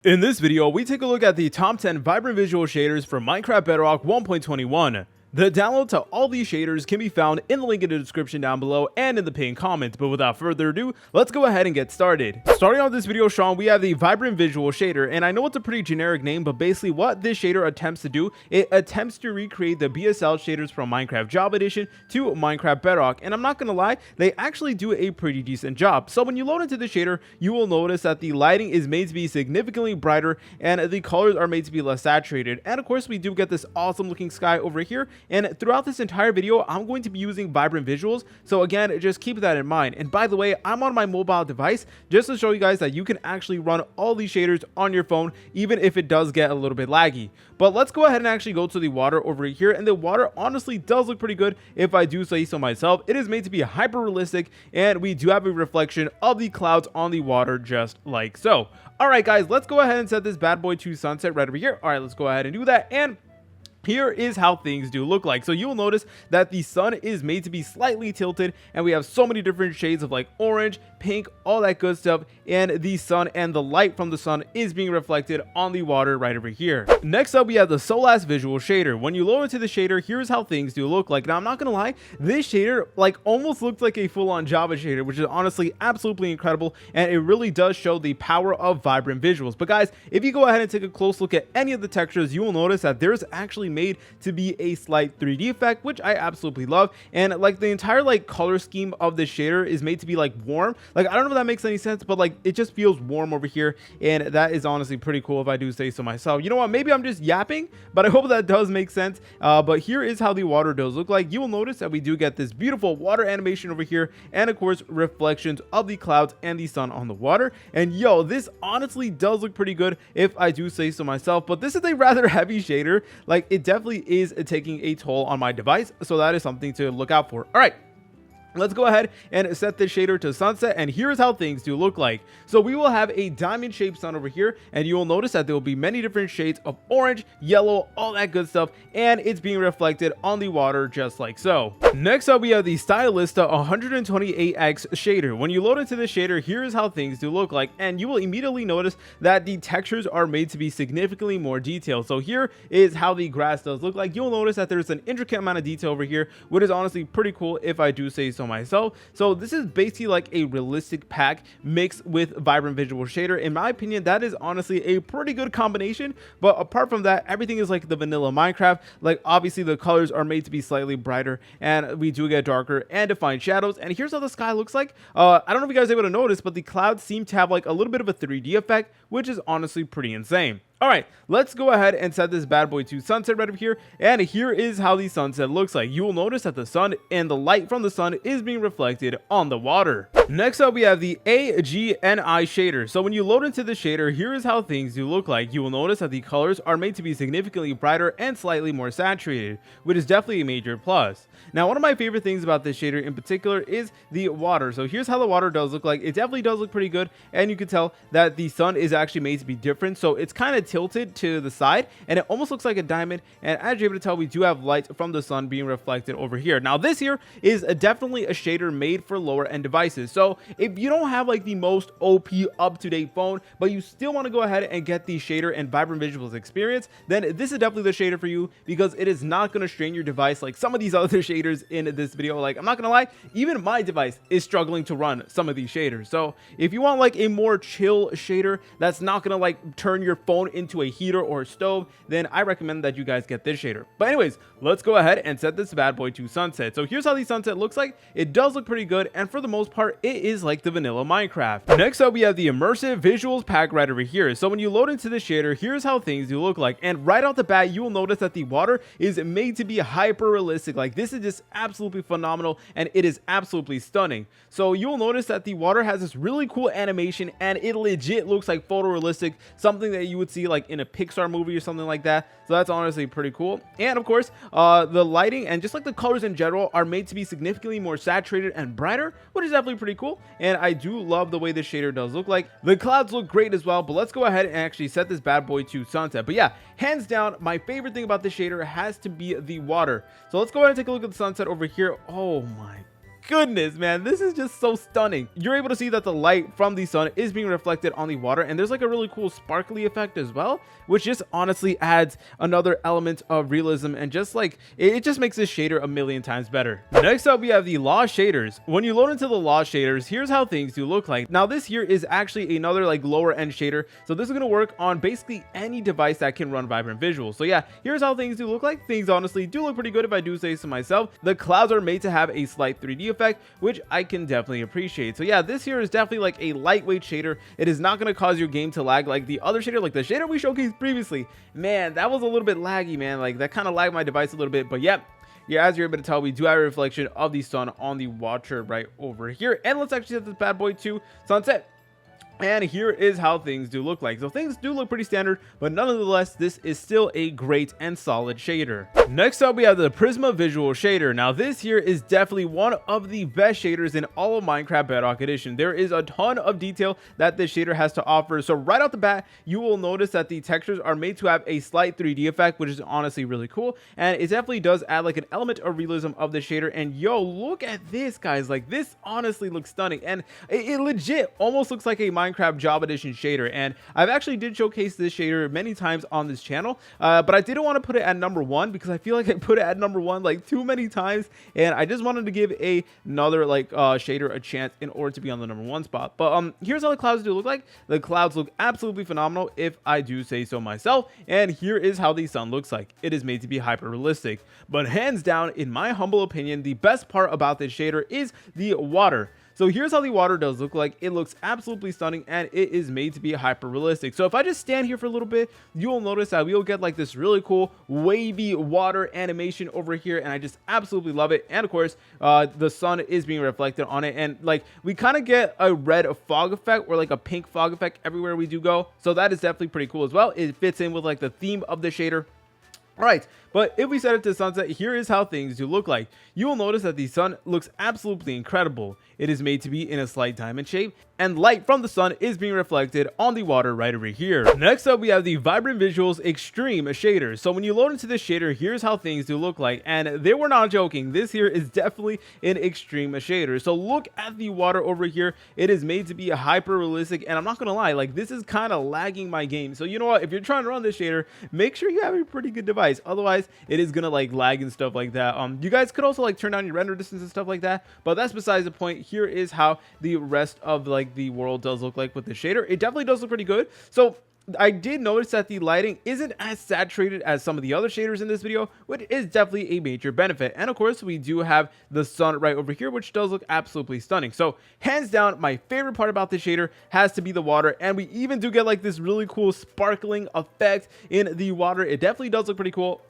In this video, we take a look at the top 10 vibrant visual shaders for Minecraft Bedrock 1.21. The download to all these shaders can be found in the link in the description down below and in the pinned comment, but without further ado, let's go ahead and get started. Starting off this video, Sean, we have the vibrant visual shader, and I know it's a pretty generic name, but basically what this shader attempts to do, it attempts to recreate the BSL shaders from Minecraft Java Edition to Minecraft Bedrock, and I'm not gonna lie, they actually do a pretty decent job. So when you load into the shader, you will notice that the lighting is made to be significantly brighter and the colors are made to be less saturated, and of course we do get this awesome looking sky over here. And throughout this entire video, I'm going to be using vibrant visuals. So again, just keep that in mind. And by the way, I'm on my mobile device just to show you guys that you can actually run all these shaders on your phone, even if it does get a little bit laggy. But let's go ahead and actually go to the water over here. And the water honestly does look pretty good if I do say so myself. It is made to be hyper realistic, and we do have a reflection of the clouds on the water just like so. All right, guys, let's go ahead and set this bad boy to sunset right over here. All right, let's go ahead and do that. And here is how things do look like. So you'll notice that the sun is made to be slightly tilted, and we have so many different shades of like orange, pink, all that good stuff, and the sun and the light from the sun is being reflected on the water right over here. Next up, we have the Solass visual shader. When you load into the shader, here's how things do look like. Now, I'm not gonna lie, this shader like almost looks like a full-on Java shader, which is honestly absolutely incredible, and it really does show the power of vibrant visuals. But guys, if you go ahead and take a close look at any of the textures, you will notice that there's actually made to be a slight 3D effect, which I absolutely love. And like the entire like color scheme of the shader is made to be like warm. Like, I don't know if that makes any sense, but like it just feels warm over here, and that is honestly pretty cool if I do say so myself. You know what, maybe I'm just yapping, but I hope that does make sense. But here is how the water does look like. You will notice that we do get this beautiful water animation over here, and of course reflections of the clouds and the sun on the water. And yo, this honestly does look pretty good if I do say so myself, but this is a rather heavy shader. Like, it definitely is taking a toll on my device, so that is something to look out for. All right, let's go ahead and set this shader to sunset, and here's how things do look like. So we will have a diamond shaped sun over here, and you will notice that there will be many different shades of orange, yellow, all that good stuff, and it's being reflected on the water just like so. Next up, we have the Stylista 128x shader. When you load into the shader, here's how things do look like, and you will immediately notice that the textures are made to be significantly more detailed. So here is how the grass does look like. You'll notice that there's an intricate amount of detail over here, which is honestly pretty cool if I do say so myself. So this is basically like a realistic pack mixed with vibrant visual shader. In my opinion, that is honestly a pretty good combination. But apart from that, everything is like the vanilla Minecraft. Like, obviously the colors are made to be slightly brighter, and we do get darker and defined shadows. And here's how the sky looks like. I don't know if you guys are able to notice, but the clouds seem to have like a little bit of a 3D effect, which is honestly pretty insane. All right, let's go ahead and set this bad boy to sunset right over here. And here is how the sunset looks like. You will notice that the sun and the light from the sun is being reflected on the water. Next up, we have the AGNI shader. So when you load into the shader, here is how things do look like. You will notice that the colors are made to be significantly brighter and slightly more saturated, which is definitely a major plus. Now, one of my favorite things about this shader in particular is the water. So here's how the water does look like. It definitely does look pretty good, and you can tell that the sun is actually made to be different. So it's kind of tilted to the side, and it almost looks like a diamond. And as you're able to tell, we do have light from the sun being reflected over here. Now, this here is definitely a shader made for lower end devices. So if you don't have like the most OP up-to-date phone, but you still want to go ahead and get the shader and vibrant visuals experience, then this is definitely the shader for you, because it is not going to strain your device like some of these other shaders in this video. Like, I'm not gonna lie, even my device is struggling to run some of these shaders. So if you want like a more chill shader that's not gonna like turn your phone into a heater or a stove, then I recommend that you guys get this shader. But anyways, let's go ahead and set this bad boy to sunset. So here's how the sunset looks like. It does look pretty good, and for the most part, it is like the vanilla Minecraft. Next up, we have the immersive visuals pack right over here. So when you load into the shader, here's how things do look like. And right off the bat, you will notice that the water is made to be hyper realistic. Like, this is just absolutely phenomenal, and it is absolutely stunning. So you'll notice that the water has this really cool animation, and it legit looks like photorealistic, something that you would see like in a Pixar movie or something like that. So that's honestly pretty cool. And of course, the lighting and just like the colors in general are made to be significantly more saturated and brighter, which is definitely pretty cool. And I do love the way this shader does look like. The clouds look great as well, but let's go ahead and actually set this bad boy to sunset. But yeah, hands down, my favorite thing about this shader has to be the water. So let's go ahead and take a look at the sunset over here. Oh my goodness, man, this is just so stunning. You're able to see that the light from the sun is being reflected on the water, and there's like a really cool sparkly effect as well, which just honestly adds another element of realism, and just like it just makes this shader a million times better. Next up, we have the Lost shaders. When you load into the Lost shaders, here's how things do look like. Now this here is actually another like lower end shader, so this is going to work on basically any device that can run vibrant visuals. So yeah, here's how things do look like. Things honestly do look pretty good if I do say so myself. The clouds are made to have a slight 3D effect, which I can definitely appreciate. So yeah, this here is definitely like a lightweight shader. It is not going to cause your game to lag like the other shader, like the shader we showcased previously. Man, that was a little bit laggy, man. Like that kind of lagged my device a little bit, but yeah, as you're able to tell, we do have a reflection of the sun on the water right over here. And let's actually set this bad boy to sunset. And here is how things do look like. So things do look pretty standard, but nonetheless, this is still a great and solid shader. Next up, we have the Prisma visual shader. Now this here is definitely one of the best shaders in all of Minecraft Bedrock Edition. There is a ton of detail that this shader has to offer. So right off the bat, you will notice that the textures are made to have a slight 3D effect, which is honestly really cool. And it definitely does add like an element of realism of the shader. And yo, look at this, guys. Like this honestly looks stunning. And it legit almost looks like a Minecraft Job Edition shader, and I've actually did showcase this shader many times on this channel, but I didn't want to put it at #1 because I feel like I put it at #1 like too many times, and I just wanted to give another like shader a chance in order to be on the #1 spot. But here's how the clouds do look like. The clouds look absolutely phenomenal if I do say so myself, and here is how the sun looks like. It is made to be hyper realistic, but hands down, in my humble opinion, the best part about this shader is the water. So here's how the water does look like. It looks absolutely stunning, and it is made to be hyper realistic. So if I just stand here for a little bit, you'll notice that we'll get like this really cool wavy water animation over here, and I just absolutely love it. And of course, the sun is being reflected on it, and like we kind of get a red fog effect or like a pink fog effect everywhere we do go. So that is definitely pretty cool as well. It fits in with like the theme of the shader. All right, but if we set it to sunset, here is how things do look like. You will notice that the sun looks absolutely incredible. It is made to be in a slight diamond shape, and light from the sun is being reflected on the water right over here. Next up, we have the Vibrant Visuals Extreme shader. So when you load into this shader, here's how things do look like, and they were not joking. This here is definitely an extreme shader. So look at the water over here. It is made to be hyper realistic, and I'm not gonna lie, like this is kind of lagging my game. So you know what? If you're trying to run this shader, make sure you have a pretty good device. Otherwise, it is gonna like lag and stuff like that. You guys could also like turn down your render distance and stuff like that, but that's besides the point. Here is how the rest of like the world does look like with the shader. It definitely does look pretty good. So I did notice that the lighting isn't as saturated as some of the other shaders in this video, which is definitely a major benefit. And of course, we do have the sun right over here, which does look absolutely stunning. So hands down, my favorite part about this shader has to be the water, and we even do get like this really cool sparkling effect in the water. It definitely does look pretty cool.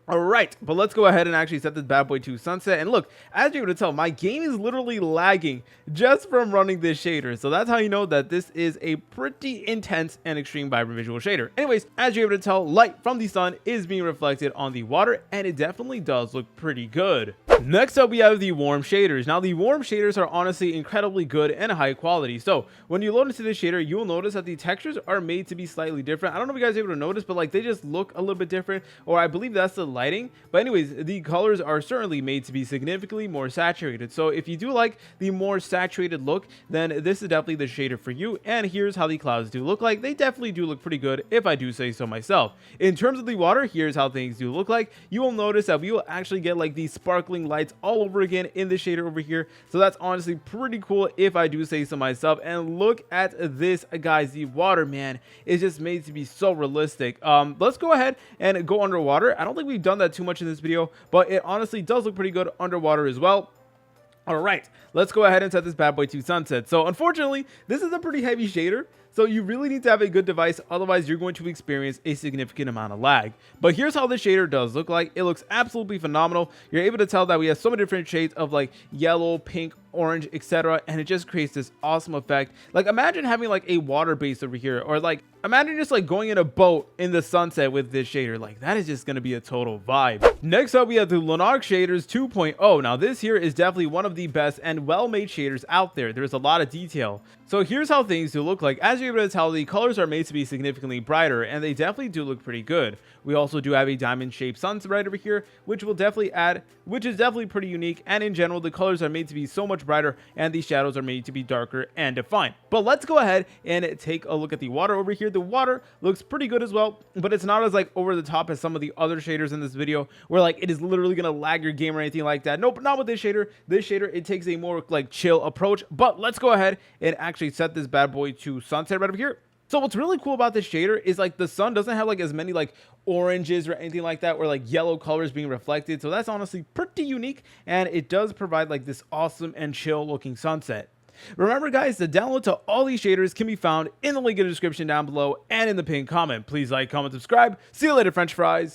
All right, but let's go ahead and actually set this bad boy to sunset. And look, as you're able to tell, my game is literally lagging just from running this shader. So that's how you know that this is a pretty intense and extreme vibrant visual shader. Anyways, as you're able to tell, light from the sun is being reflected on the water, and it definitely does look pretty good. Next up, we have the warm shaders. Now, the warm shaders are honestly incredibly good and high quality. So when you load into this shader, you will notice that the textures are made to be slightly different. I don't know if you guys are able to notice, but like they just look a little bit different, or I believe that's the lighting. But anyways, the colors are certainly made to be significantly more saturated. So if you do like the more saturated look, then this is definitely the shader for you. And here's how the clouds do look like. They definitely do look pretty good if I do say so myself. In terms of the water, here's how things do look like. You will notice that we will actually get like these sparkling lights all over again in the shader over here. So that's honestly pretty cool if I do say so myself. And look at this, guys. The water, man, is just made to be so realistic. Let's go ahead and go underwater. I don't think we've done that too much in this video, but it honestly does look pretty good underwater as well. All right, let's go ahead and set this bad boy to sunset. So unfortunately, this is a pretty heavy shader, so you really need to have a good device, otherwise you're going to experience a significant amount of lag. But here's how the shader does look like. It looks absolutely phenomenal. You're able to tell that we have so many different shades of like yellow, pink, orange, etc., and it just creates this awesome effect. Like imagine having like a water base over here, or like imagine just like going in a boat in the sunset with this shader. Like that is just going to be a total vibe. Next up, we have the Lanarch shaders 2.0. Now this here is definitely one of the best and well-made shaders out there. There's a lot of detail. So So here's how things do look like. As you're able to tell, the colors are made to be significantly brighter, and they definitely do look pretty good. We also do have a diamond-shaped sunset right over here, which is definitely pretty unique, and in general, the colors are made to be so much brighter, and the shadows are made to be darker and defined. But let's go ahead and take a look at the water over here. The water looks pretty good as well, but it's not as like over the top as some of the other shaders in this video, where like it is literally gonna lag your game or anything like that. Nope, not with this shader. This shader, it takes a more like chill approach. But let's go ahead and actually set this bad boy to sunset right over here. So what's really cool about this shader is like the sun doesn't have like as many like oranges or anything like that, or like yellow colors being reflected. So that's honestly pretty unique, and it does provide like this awesome and chill looking sunset. Remember guys, the download to all these shaders can be found in the link in the description down below and in the pinned comment. Please like, comment, subscribe. See you later, French fries.